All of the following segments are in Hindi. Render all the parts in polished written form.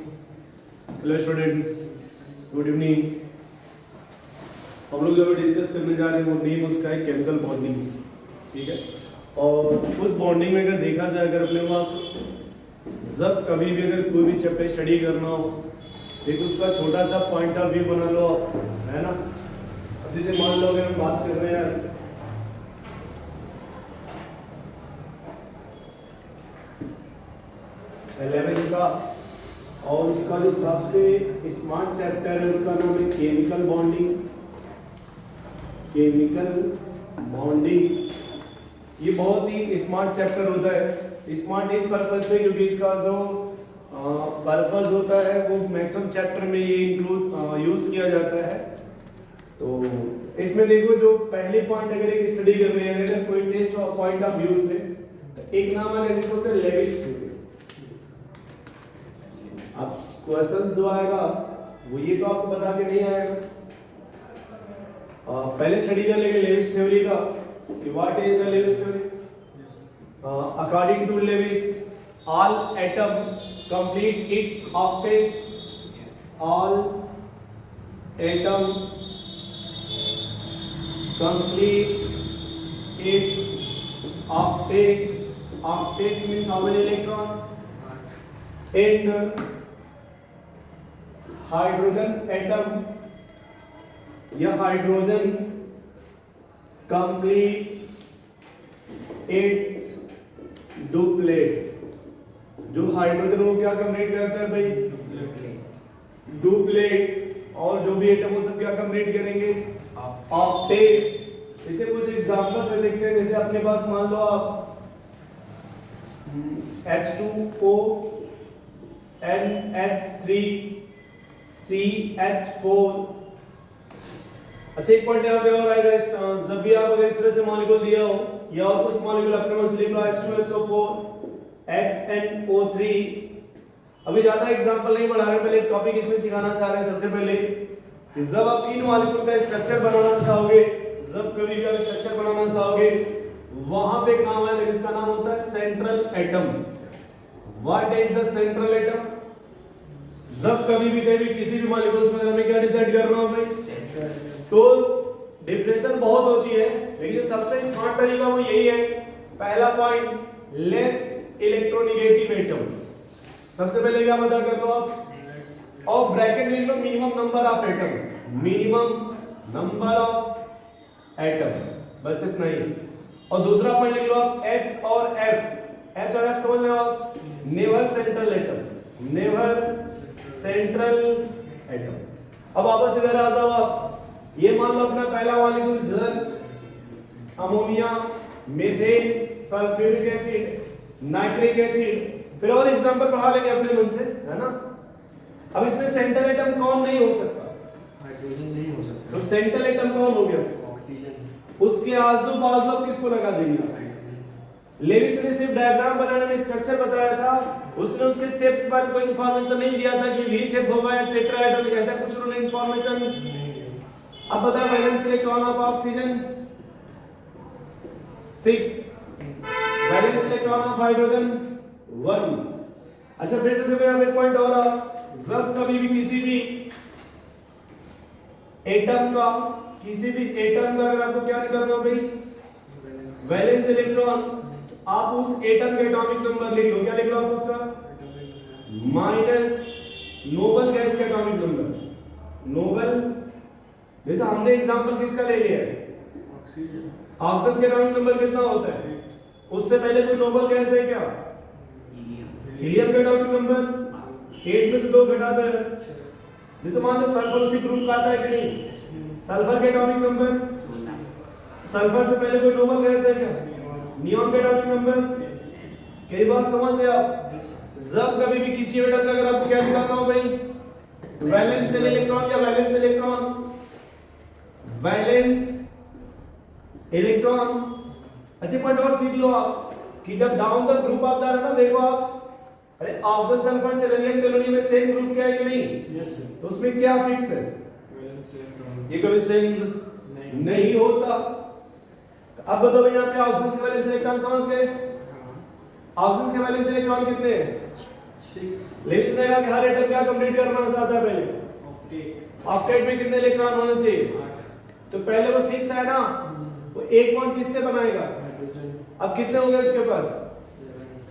Hello students, good evening. हम लोग जो डिस्कस करने जा रहे हैं वो नेम उसका है केमिकल बॉन्डिंग, ठीक है। और उस बॉन्डिंग में अगर देखा जाए, अगर अपने पास जब कभी भी अगर कोई भी चैप्टर स्टडी करना हो, एक उसका छोटा सा पॉइंट ऑफ व्यू बना लो आप, है ना। अब जैसे मान लो अगर हम बात कर रहे हैं 11 का, और उसका जो सबसे स्मार्ट चैप्टर है उसका नाम है केमिकल बॉन्डिंग। केमिकल बॉन्डिंग ये बहुत ही स्मार्ट चैप्टर होता है। स्मार्ट इस पर्पज से क्योंकि इसका जो पर्पज होता है वो मैक्सिमम चैप्टर में ये इंक्लूड यूज किया जाता है। तो इसमें देखो, जो पहले पॉइंट अगर एक स्टडी कर रहे हैं, अगर कोई टेस्ट पॉइंट ऑफ व्यू से, तो एक नाम है इसको होता है लेविस थ्योरी। अब क्वेश्चंस जो आएगा वो ये तो आपको बता के नहीं आएगा, पहले स्टडी कर लेंगे लेविस थ्योरी का कि what is the Lewis theory. According to Lewis, all atom complete its octet. All atom complete its octet. Octet means how many electron, and hydrogen atom या हाइड्रोजन कंप्लीट इट्स डुप्लेट। जो हाइड्रोजन वो क्या कंप्लीट करता है भाई, डुप्लेट। और जो भी एटम वो सब क्या कंप्लीट करेंगे, ऑक्टेट। इसे कुछ एग्जांपल से देखते हैं। जैसे अपने पास मान लो आप H2O NH3 CH4। अच्छा, एक पॉइंट यहाँ पे और आएगा, जब भी आप अगर इस तरह से मॉलिक्यूल दिया हो या और कुछ मॉलिक्यूल अपने मन से लिख लो, H2SO4 HNO3। अभी ज्यादा एग्जांपल नहीं बढ़ा रहे, पहले टॉपिक इसमें सिखाना चाह रहे हैं। सबसे पहले कि जब आप इन मॉलिक्यूल का स्ट्रक्चर बनाना चाहोगे, जब कभी भी आप स्ट्रक्चर बनाना चाहोगे, वहां पे एक नाम है जिसका नाम होता है central atom. What is the central atom. जब कभी भी किसी भी मॉलिक्यूल्स में हमें क्या डिसाइड कर रहा हूं भाई, तो डिफरेंशियल बहुत होती है, लेकिन जो सबसे स्मार्ट तरीका वो यही है। पहला पॉइंट, लेस इलेक्ट्रोनेगेटिव एटम। सबसे पहले क्या पता कर लो आप, और ब्रैकेट में लिख लो minimum number of atom. Minimum number of atom, बस इतना ही। और दूसरा पॉइंट लिख लो आप H और F। H और F समझ रहे हो आप, never central atom. Never central atom. अब वापस इधर आ जाओ आप, ये मान लो अपना पहला मॉलिक्यूल जल, ammonia, methane, sulphuric acid, nitric acid. फिर और एग्जांपल पढ़ा लेंगे अपने मन से, है ना। अब इसमें सेंट्रल एटम कौन नहीं हो सकता, हाइड्रोजन नहीं हो सकता। तो सेंट्रल एटम कौन हो गया, ऑक्सीजन। उसके आजू बाजू किसको लगा देंगे। लेविस ने सिर्फ डायग्राम बनाने में स्ट्रक्चर बताया था, उसने उसके शेप के बारे में कोई इंफॉर्मेशन नहीं दिया था कि वी शेप होगा या टेट्राहेड्रल, ऐसा कुछ उन्होंने इंफॉर्मेशन। अब बता, valence electron of oxygen 6, valence electron of hydrogen 1। अच्छा, फिर से देखो यहाँ पे एक पॉइंट और आ, जब कभी भी किसी भी एटम का अगर आपको क्या निकालना हो भाई, वैलेंस इलेक्ट्रॉन, आप उस एटम के एटॉमिक नंबर लिख लो। क्या लिख लो आप उसका, माइनस नोबल गैस का एटॉमिक नंबर। नोबल, जैसे हमने एग्जांपल किसका ले लिया है, ऑक्सीजन। ऑक्सीजन का एटॉमिक नंबर कितना होता है, उससे पहले कोई नोबल गैस है क्या, हीलियम का एटॉमिक नंबर 8 में से 2 घटा दो। जैसे मान लो सल्फर उसी ग्रुप का आता है कि नहीं, सल्फर का एटॉमिक नंबर, सल्फर से पहले कोई नोबल गैस है क्या, नियॉन का एटॉमिक नंबर। कई बात समझ से आप, जब कभी भी किसी एटम का अगर आपको क्या निकालना हो भाई, वैलेंस इलेक्ट्रॉन या वैलेंस इलेक्ट्रॉन, वैलेंस इलेक्ट्रॉन। अच्छे पॉइंट और सीख लो आप कि जब डाउन द ग्रुप आप जा रहे हो ना, देखो आप, अरे ऑक्सीजन सल्फर सेलेनियम टोल्यूनियम में सेम ग्रुप क्या है कि नहीं, यस सर। तो उसमें क्या फिक्स है, वैलेंस इलेक्ट्रॉन ये कभी सेम नहीं होता। अब बताओ यहाँ पे ऑक्सीजन के वैलेंस इलेक्ट्रॉन समझ गए। ऑक्सीजन के वैलेंस इलेक्ट्रॉन कितने हैं, 6 लेविस ने कहा कि हर एटम क्या कंप्लीट करना चाहता है पहले? ऑक्टेट ऑक्टेट में कितने इलेक्ट्रॉन होने चाहिए? 8 तो पहले वो 6 है ना, वो एक बॉन्ड किससे बनाएगा? हाइड्रोजन अब कितने हो गए उसके पास?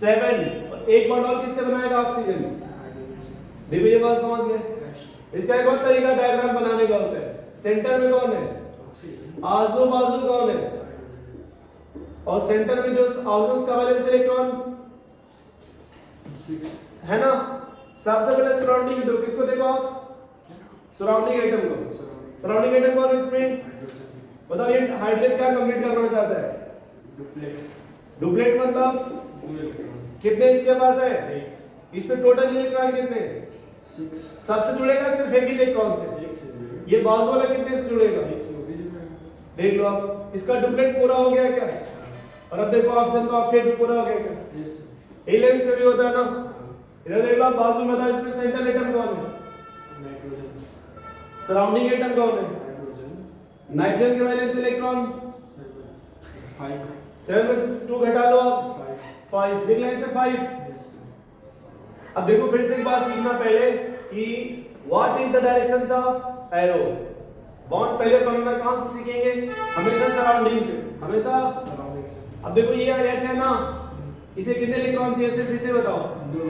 7 7। और एक बॉन्ड और किससे बनाएगा? ऑक्सीजन। हाइड्रोजन देखो ये बात समझ गए। डैश इसका एक और तरीका डायग्राम बनाने का होता है। सेंटर में कौन है? ऑक्सीजन आजू बाजू कौन है? हाइड्रोजन और सेंटर में जो ऑक्सीजन का वैलेंस इलेक्ट्रॉन 6 है ना। सबसे पहले सराउंडिंग दो, किसको देखो आप? सराउंडिंग एटम को। सराउंडिंग एटम कौन है इसमें? हाइड्रोजन बताओ ये हाइड्रोजन क्या कंप्लीट करना चाहता है? डुप्लेट डुप्लेट मतलब 2 इलेक्ट्रॉन कितने इसके पास है? 8 इसमें टोटल इलेक्ट्रॉन कितने? 6 सबसे जुड़ेगा सिर्फ एक ही इलेक्ट्रॉन से। 1 से जुड़ेगा ये बाजू वाला कितने से जुड़ेगा? 1 से भी जुड़ेगा देख लो आप, इसका डुप्लेट पूरा हो गया क्या? और अब देखो ऑक्सीजन का ऑक्टेट भी पूरा हो गया क्या? यस यही लेंस में भी होता है ना। इधर देख लो आप बाजू में था, इसमें सेंट्रल एटम कौन है? नाइट्रोजन सराउंडिंग एटम कौन है? हाइड्रोजन नाइट्रोजन के वैलेंस इलेक्ट्रॉन 5 7 में से 2 घटा लो आप 5 लिख लें इसे 5। यस अब देखो फिर से एक बात सीखना पहले कि what is the directions of arrow. Bond पहले बनाना कहां से सीखेंगे? हमेशा सराउंडिंग से, हमेशा। सराउंडिंग से अब देखो ये H है ना, इसे कितने इलेक्ट्रॉन चाहिए सिर्फ इसे बताओ। 2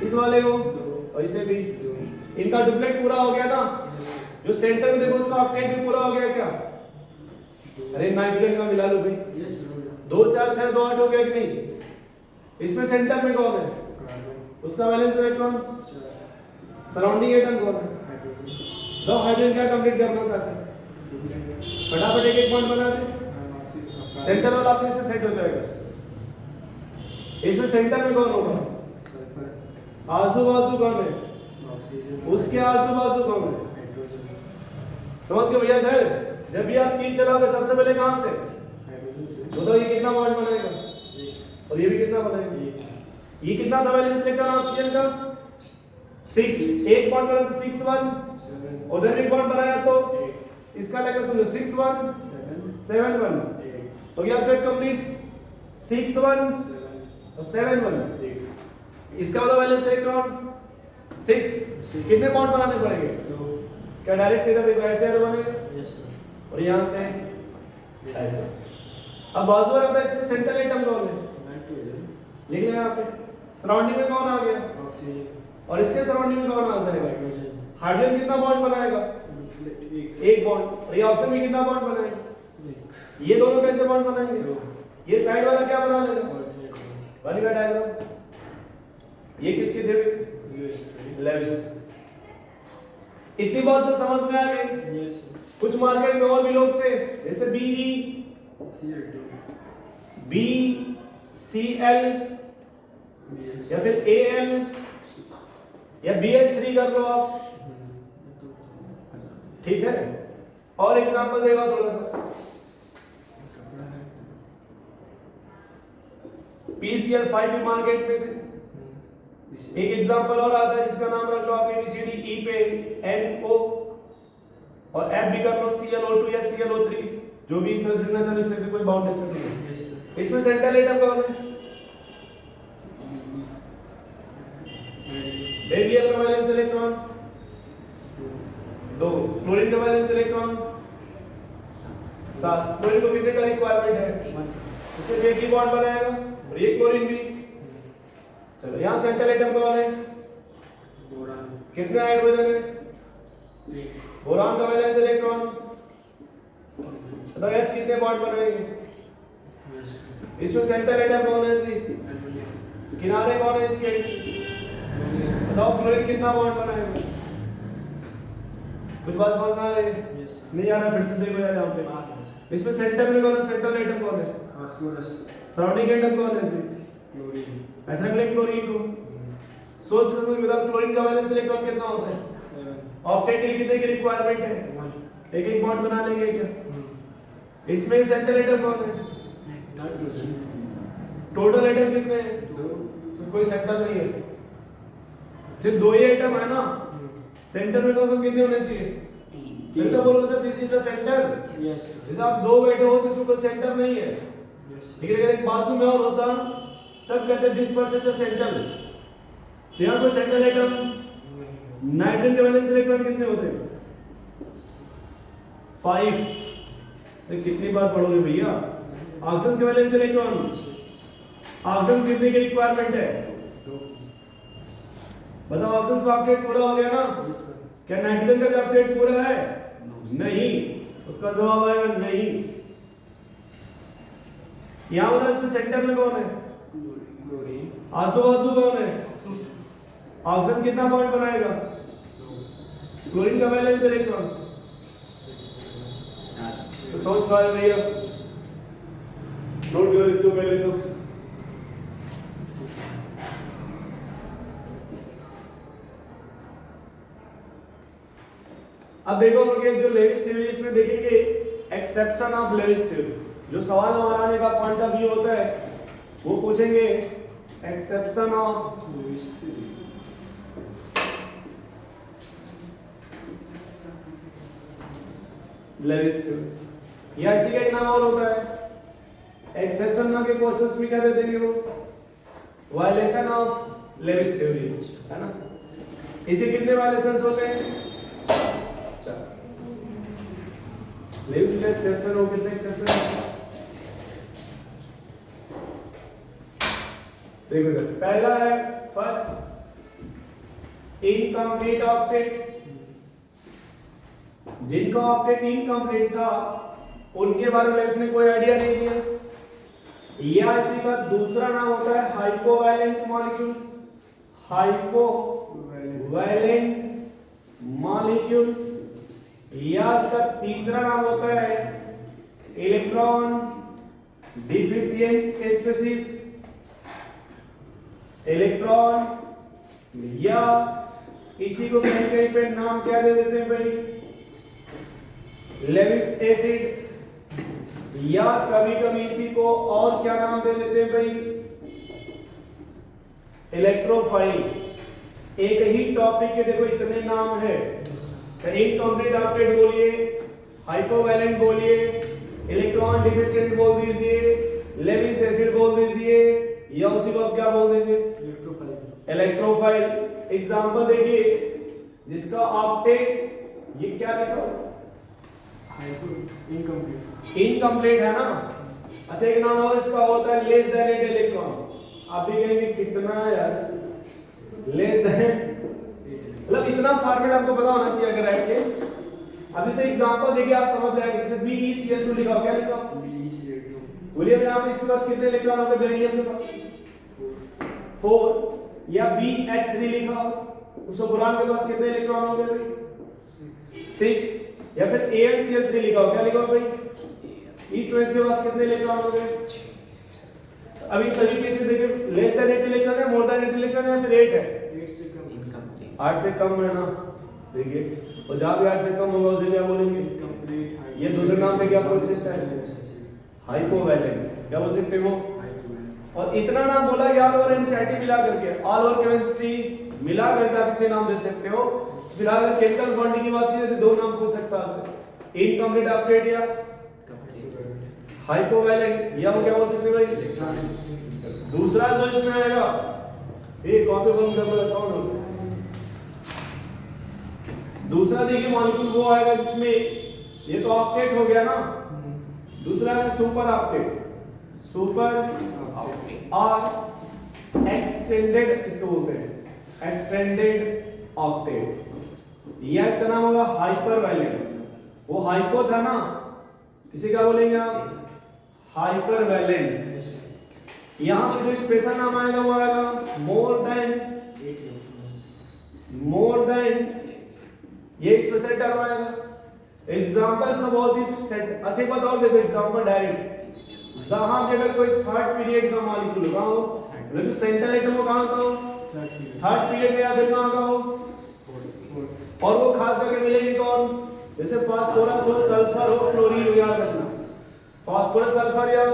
इस वाले को 2 और इसे भी। 2 इनका डुप्लेट पूरा हो गया ना। यस जो सेंटर में देखो उसका ऑक्टेट भी पूरा हो गया क्या? अरे नाइट्रोजन का मिला लो भाई। यस 2 4 6 2 8 हो गया कि नहीं? इसमें सेंटर में कौन है? कार्बन उसका वैलेंस इलेक्ट्रॉन। 4 सराउंडिंग एटम कौन है? हाइड्रोजन दो हाइड्रोजन क्या कंप्लीट करना चाहते हैं? डुप्लेट फटाफट एक एक बॉन्ड बना दे। ऑक्सीजन सेंटर वाला अपने से सेट हो जाएगा। इसमें सेंटर में कौन होगा? सल्फर आजू बाजू कौन है? ऑक्सीजन उसके आजू बाजू कौन है? हाइड्रोजन समझ के भैया इधर जब भी आप तीर चलाओगे सबसे पहले कहां से? हाइड्रोजन से बताओ ये कितना बॉन्ड बनाएगा? 1 और ये भी कितना बनाएगा? 1 ये कितना था वैलेंस इलेक्ट्रॉन ऑक्सीजन का? 6। एक बॉन्ड बना तो 6 1। 7 उधर एक बॉन्ड बनाया तो 8 इसका लेकर समझो 6 1 7 7 1 8 हो गया अपडेट कंप्लीट। 6 1 7 और 7 1 8 इसका मतलब वैलेंस इलेक्ट्रॉन 6। कितने बॉन्ड बनाने पड़ेंगे? 2 क्या डायरेक्ट इधर देखो ऐसे एरो बनेगा यस और यहां से ऐसे। अब बाजू वाला था इसमें सेंट्रल एटम कौन है? नाइट्रोजन लिख लें यहाँ पे। सराउंडिंग में कौन आ गया? ऑक्सीजन और इसके सराउंडिंग में कौन आ जाएगा? हाइड्रोजन हाइड्रोजन कितना बॉन्ड बनाएगा? डुप्लेट 1 एक बॉन्ड। और ये ऑक्सीजन में कितना बॉन्ड बनाएगा? 1 ये दोनों कैसे बॉन्ड बनाएंगे? 2 ये साइड वाला क्या बना लेगा? कोऑर्डिनेट बनेगा डायग्राम। ये किसके थे? यूएस 3 लेविस। इतनी बात तो समझ में आ गई। यस कुछ मार्केट में और भी लोग थे जैसे BE Cl2 BCl BS या फिर AL या BH3 कर लो आप। ठीक है। और एग्जांपल देगा थोड़ा सा। PCl5 भी मार्केट में थे। एक एग्जांपल और आता है जिसका नाम रख लो आप ABCD E पे NO और F भी कर लो ClO2 या ClO3 जो भी इस तरह से लिखना चाहे लिख सकते, कोई बाउंडेशन नहीं है। यस इसमें सेंट्रल एटम कौन है? बेरिलियम का वैलेंस इलेक्ट्रॉन 2। क्लोरीन का वैलेंस इलेक्ट्रॉन 7। क्लोरीन को कितने का रिक्वायरमेंट है? उसे एक ही बॉन्ड बनाएगा और ये क्लोरीन भी। चलो यहाँ सेंट्रल एटम कौन है? बोरान कितने हाइड्रोजन है? 3 बोरान का वैलेंस इलेक्ट्रॉन बताओ H कितने बॉन्ड बनाएंगे? यस इसमें सेंट्रल एटम कौन है जी? एल्युमिनियम किनारे कौन है इसके? बताओ क्लोरीन कितना बॉन्ड बनाएगा? कुछ बात समझ में आ रही है? यस नहीं आ रहा फिर से देखो यार यहाँ पे। इसमें सेंटर में कौन है? सेंट्रल एटम कौन है? फास्फोरस सराउंडिंग एटम कौन है जी? क्लोरीन ऐसा रख ले क्लोरीन को। सोच सकते हो बताओ क्लोरीन का वैलेंस इलेक्ट्रॉन कितना होता है? 7 ऑक्टेट के लिए कितने की रिक्वायरमेंट है? 1 एक एक बॉन्ड बना लेंगे क्या? इसमें सेंट्रल एटम कौन है? नाइट्रोजन टोटल एटम कितने हैं? 2 तो कोई सेंटर नहीं है, सिर्फ 2 ही एटम है ना। सेंटर में कौन सा कितने होने चाहिए? फिर तो बोलोगे sir this is the centre. Yes जैसे आप 2 बैठे हो तो इसमें कोई सेंटर नहीं है। यस लेकिन अगर एक बाजू में और होता तब कहते दिस पर्सन द सेंटर। तो यहाँ कोई सेंट्रल एटम, नाइट्रोजन के वैलेंस इलेक्ट्रॉन कितने होते हैं? 5। तो कितनी बार पढ़ोगे भैया? ऑक्सीजन के वैलेंस इलेक्ट्रॉन, ऑक्सीजन कितने की रिक्वायरमेंट है? बताओ, ऑक्सीजन का ऑक्टेट पूरा हो गया ना? क्या नाइट्रोजन का भी ऑक्टेट पूरा है? नहीं। उसका जवाब आएगा नहीं। यहां बता, इसमें सेंटर में कौन है? क्लोरीन। आजू बाजू कौन है? ऑक्सीजन कितना बॉन्ड बनाएगा? क्लोरीन का वैलेंस इलेक्ट्रॉन तो सोच पा रहे भैया? नोट करो इसको पहले तो। अब देखो हम लोग जो लेविस थ्योरी, इसमें देखेंगे एक्सेप्शन ऑफ लेविस थ्योरी। जो सवाल हमारा आने का पॉइंट ऑफ व्यू होता है वो पूछेंगे एक्सेप्शन ऑफ लेविस थ्योरी, या इसी का एक नाम और होता है एक्सेप्शन ना के क्वेश्चंस में क्या दे देंगे वो? वायलेशन ऑफ लेविस थ्योरी, है ना? इसे कितने वायलेशंस होते हैं? लेविस का एक्सेप्शन हो कितने एक्सेप्शन? देखो इधर पहला है फर्स्ट इनकम्प्लीट ऑक्टेट। जिनका ऑक्टेट इनकम्प्लीट था उनके बारे में इसने कोई आइडिया नहीं दिया। या इसी का दूसरा नाम होता है हाइपोवैलेंट मॉलिक्यूल, हाइपोवैलेंट मॉलिक्यूल। या इसका तीसरा नाम होता है इलेक्ट्रॉन डिफिशिएंट स्पीशीज, इलेक्ट्रॉन, या इसी को कहीं कहीं पे नाम क्या दे देते हैं भाई? लेविस एसिड, या कभी कभी इसी को और क्या नाम दे देते हैं भाई? इलेक्ट्रोफाइल। एक ही टॉपिक के देखो इतने नाम है। इनकम्प्लीट ऑक्टेट बोलिए, हाइपोवैलेंट बोलिए, इलेक्ट्रॉन डिफिशिएंट बोल दीजिए, लेविस एसिड बोल दीजिए, या उसी को आप क्या बोल दीजिए? इलेक्ट्रोफाइल। इलेक्ट्रोफाइल। एग्जांपल देखिए, जिसका ऑक्टेट ये क्या लिखा? इनकम्प्लीट। इनकम्प्लीट है ना? अच्छा, एक नाम और इसका होता है लेस देन 8 इलेक्ट्रॉन। आप भी कहेंगे कितना है यार? लेस देन, मतलब इतना फॉर्मेट आपको पता होना चाहिए अगर एटलीस्ट। अब इसे एग्जांपल देखिए आप समझ जाएंगे। जैसे BeCl2 लिखा हो, क्या लिखा हो? BeCl2। बोलिए अब यहाँ पे इसके पास कितने इलेक्ट्रॉन होंगे बेरिलियम के पास? 4। या BH3 लिखा हो, उस बोरान के पास कितने इलेक्ट्रॉन होंगे भाई? 6। या फिर AlCl3 लिखा हो, क्या लिखा हो भाई? इस वेज के पास कितने इलेक्ट्रॉन होंगे? अब इन सभी केसेस देखिए, लेस देन 8 इलेक्ट्रॉन है, मोर देन 8 इलेक्ट्रॉन है, या फिर 8 है? 8 से कम। इनकम्प्लीट। 8 से कम है ना? देखिए, और जहां भी 8 से कम होगा उसे क्या बोलेंगे? इनकम्प्लीट। ये दूसरे नाम पे क्या बोल सकते हैं? हाइपोवैलेंट। क्या बोल सकते हो? और इतना नाम बोला कि ऑल ओवर एनसीईआरटी मिला करके, ऑल ओवर केमिस्ट्री मिला करके आप इतने नाम दे सकते हो। फिलहाल अगर केमिकल बॉन्डिंग की बात की तो दो नाम पूछ सकता है आपसे, इनकम्प्लीट ऑक्टेट या हाइपोवैलेंट, या वो क्या बोल सकते हैं भाई? दूसरा जो इसमें आएगा, ये कॉपी बंद कर लो, कौन हो? दूसरा देखिए मॉलिक्यूल वो आएगा जिसमें, ये तो ऑक्टेट हो गया ना, दूसरा है सुपर ऑक्टेट, सुपर और एक्सटेंडेड इसको बोलते हैं, एक्सटेंडेड ऑक्टेट, या इसका नाम होगा हाइपरवैलेंट। वो हाइपो था ना, इसे क्या बोलेंगे आप? हाइपरवैलेंट। यहां पे जो स्पेशल नाम आएगा वो आएगा मोर देन, ये स्पेशल टर्म आएगा। एग्जांपल इसका बहुत ही सेट। अच्छा एक बात और देखो, एग्जांपल डायरेक्ट, जहां पे अगर कोई थर्ड पीरियड का मॉलिक्यूल होगा हो, जो सेंट्रल एटम हो कहां का हो? थर्ड पीरियड में, या फिर कहां का हो? और वो खास करके मिलेंगे कौन? जैसे फास्फोरस हो, सल्फर हो, क्लोरीन हो, याद रखना फास्फोरस, सल्फर या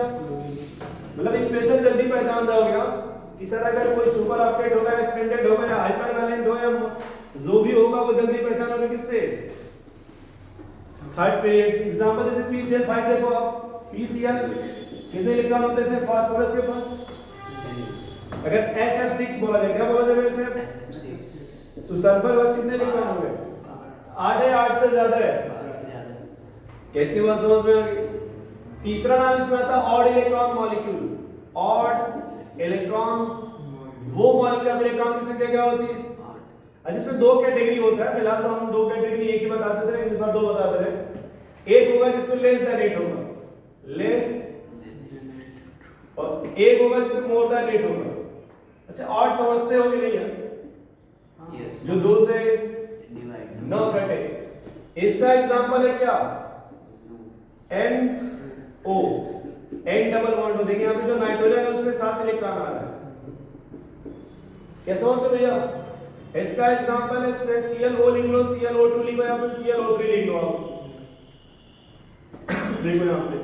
मतलब स्पेशल जल्दी पहचान जाओगे आप कि सर अगर कोई सुपर ऑक्टेट होगा, एक्सटेंडेड होगा, या हाइपरवैलेंट हो, या जो भी होगा वो जल्दी पहचानोगे किससे? Third period. एग्जांपल जैसे PCl5 देखो आप, PCl कितने इलेक्ट्रॉन होते हैं फास्फोरस के पास? अगर SF6 बोला जाए, क्या बोला जाए SF? तो सल्फर बस कितने इलेक्ट्रॉन हो गए? 8 है, 8 से ज्यादा है। कितनी बार समझ में आ गई? तीसरा नाम इसमें आता है odd electron molecule. Odd electron वो मॉलिक्यूल में इलेक्ट्रॉन की संख्या क्या होती है? अच्छा, इसमें दो कैटेगरी होता है। फिलहाल तो हम दो कैटेगरी एक ही बताते थे, इस बार दो बताते रहे। एक होगा जिसमें लेस देन 8 होगा, लेस, और एक होगा जिसमें मोर देन 8 होगा। अच्छा, ऑड समझते हो कि नहीं है? जो 2 से न कटे। इसका एग्जांपल है क्या? NO, N double bond. देखिए यहाँ पे जो नाइट्रोजन है उसमें 7 इलेक्ट्रॉन आ रहा है। क्या समझ गए भैया? इसका एग्जांपल है ClO लिख लो, ClO2 लिखो या फिर ClO3 लिख लो आप। देखो यहाँ पे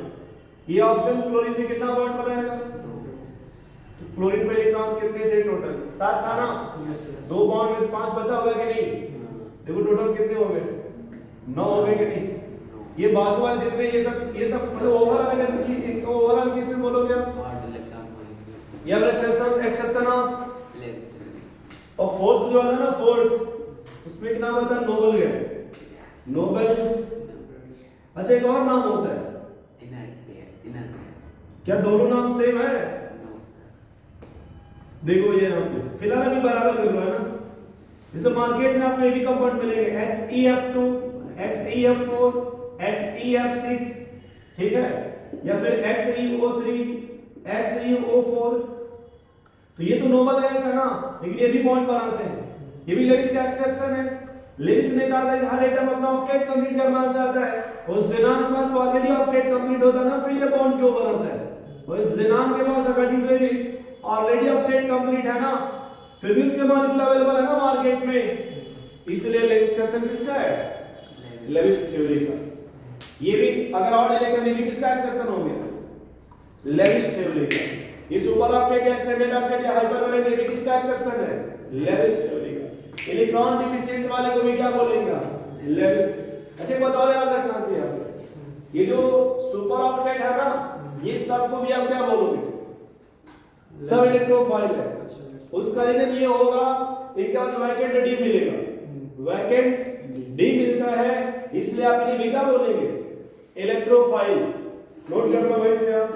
ये ऑक्सीजन क्लोरीन से कितना बॉन्ड बनाएगा? तो क्लोरीन पे इलेक्ट्रॉन कितने थे टोटल? 7 था ना? Yes sir. 2 बॉन्ड में 5 बचा होगा कि नहीं? देखो टोटल कितने हो गए? 9 हो गए कि नहीं? ये बाजू वाले जितने ये सब मतलब ओवरऑल अगर कि इनको ओवरऑल किससे बोलोगे आप? ये वाला एक्सेप्शन ऑफ। और फोर्थ जो है ना, फोर्थ उसमें क्या नाम होता है? Noble gas, noble. अच्छा, एक और नाम होता है, क्या दोनों नाम सेम है? देखो ये यहाँ पे फिलहाल अभी बराबर कर लो, है ना? जैसे मार्केट में आपको एक ही कंपाउंड मिलेंगे, XeF2, XeF4, XeF6, ठीक है, या फिर XeO3, XeO4। तो ये तो नोबल गैस है ना, लेकिन ये भी बॉन्ड बनाते हैं। ये भी लेविस का एक्सेप्शन है। लेविस ने कहा था कि हर एटम अपना ऑक्टेट कंप्लीट करना चाहता है, और ज़ेनान के पास ऑलरेडी ऑक्टेट कंप्लीट होता है ना, फिर ये बॉन्ड क्यों बनाता है? और ज़ेनान के पास according to Lewis already octet complete है ना, फिर भी उसके मॉलिक्यूल अवेलेबल है ना मार्केट में, इसलिए एक्सेप्शन किसका है? लेविस थ्योरी का। ये भी अगर ऑड इलेक्ट्रॉन, ये भी किसका एक्सेप्शन हो गया? लेविस थ्योरी का। ये सुपर ऑक्टेट या एक्सटेंडेड ऑक्टेट या हाइपरवैलेंट, ये भी किसका एक्सेप्शन है? लेविस थ्योरी का। इलेक्ट्रॉन डिफिशिएंट वाले को भी क्या बोलेंगे? लेविस। अच्छा, एक बात और याद रखना चाहिए आपको, ये जो सुपर ऑक्टेट है ना, ये सबको भी आप क्या बोलोगे? सब इलेक्ट्रोफाइल है। उसका रीजन ये होगा, इनके पास वैकेंट डी मिलेगा, वैकेंट डी मिलता है, इसलिए आप इन्हें भी क्या बोलेंगे? इलेक्ट्रोफाइल। नोट कर लो भाई से आप।